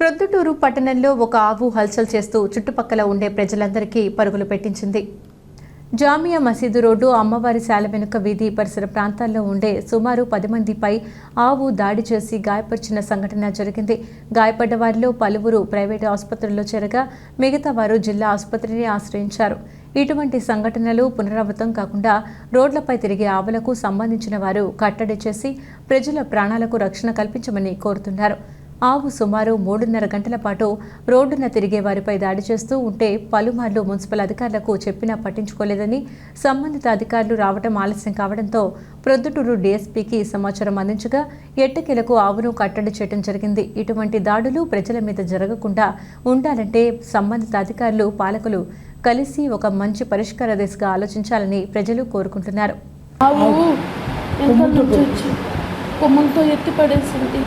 ప్రొద్దుటూరు పట్టణంలో ఒక ఆవు హల్చల్ చేస్తూ చుట్టుపక్కల ఉండే ప్రజలందరికీ పరుగులు పెట్టించింది. జామియా మసీదు రోడ్డు, అమ్మవారి శాల వెనుక వీధి పరిసర ప్రాంతాల్లో ఉండే సుమారు 10 మందిపై ఆవు దాడి చేసి గాయపరిచిన సంఘటన జరిగింది. గాయపడ్డ వారిలో పలువురు ప్రైవేటు ఆసుపత్రుల్లో చేరగా మిగతా వారు జిల్లా ఆసుపత్రిని ఆశ్రయించారు. ఇటువంటి సంఘటనలు పునరావృతం కాకుండా రోడ్లపై తిరిగే ఆవులకు సంబంధించిన వారు కట్టడి చేసి ప్రజల ప్రాణాలకు రక్షణ కల్పించమని కోరుతున్నారు. ఆవు సుమారు 3.5 గంటల పాటు రోడ్డున తిరిగే వారిపై దాడి చేస్తూ ఉంటే పలుమార్లు మున్సిపల్ అధికారులకు చెప్పినా పట్టించుకోలేదని, సంబంధిత అధికారులు రావడం ఆలస్యం కావడంతో ప్రొద్దుటూరు డీఎస్పీకి సమాచారం అందించగా ఎట్టకేలకు ఆవును కట్టడి చేయడం జరిగింది. ఇటువంటి దాడులు ప్రజల మీద జరగకుండా ఉండాలంటే సంబంధిత అధికారులు, పాలకులు కలిసి ఒక మంచి పరిష్కార దిశగా ఆలోచించాలని ప్రజలు కోరుకుంటున్నారు. కొమ్మంతో ఎత్తి పడేసింది.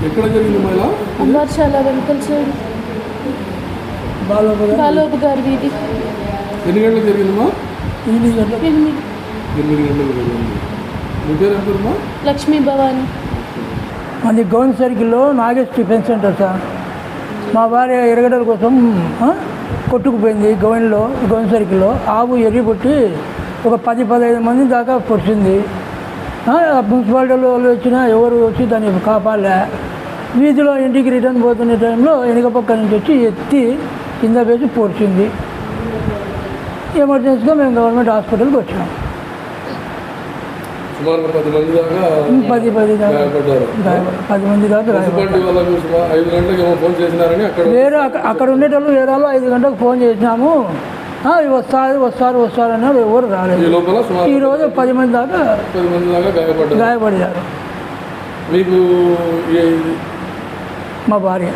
ఎక్కడ జరిగింది మేళ? అంబర్శాల వెంకల్ సైడ్ బాలోబు గారి వీధి. ఎన్ని గంటలకు జరిగిందమ్మా? 8 గంటలకు జరిగింది. మీ పేరు ఎంత పేరుమా? లక్ష్మీ భవాని. అది గౌన్ సర్కిల్లో నాగేష్ టిఫిన్ సెంటర్ సార్. మా భార్య ఎరగడల కోసం కొట్టుకుపోయింది గౌన్ సర్కిల్లో. ఆవు ఎర్రిపుట్టి ఒక 10-15 మంది దాకా పొడిచింది. మున్సిపాలిటీ వాళ్ళు వచ్చినా ఎవరు వచ్చి దాన్ని కాపాడలే. వీధిలో ఇంటికి రిటర్న్ పోతున్న టైంలో వెనుక పక్క నుంచి వచ్చి ఎత్తి కింద వేసి పొడిచింది. ఎమర్జెన్సీగా మేము గవర్నమెంట్ హాస్పిటల్కి వచ్చాము. సుమారు 10 మంది దాకా 10 మంది దాకా వేరే అక్కడ ఉండేటోళ్ళు వేరే వాళ్ళు 5 గంటలకు ఫోన్ చేసినాము. వస్తారు అన్నారు, ఎవరు రాలేదు. ఈరోజు 10 మంది దాకా గాయపడ్డారు. మీకు మా భార్య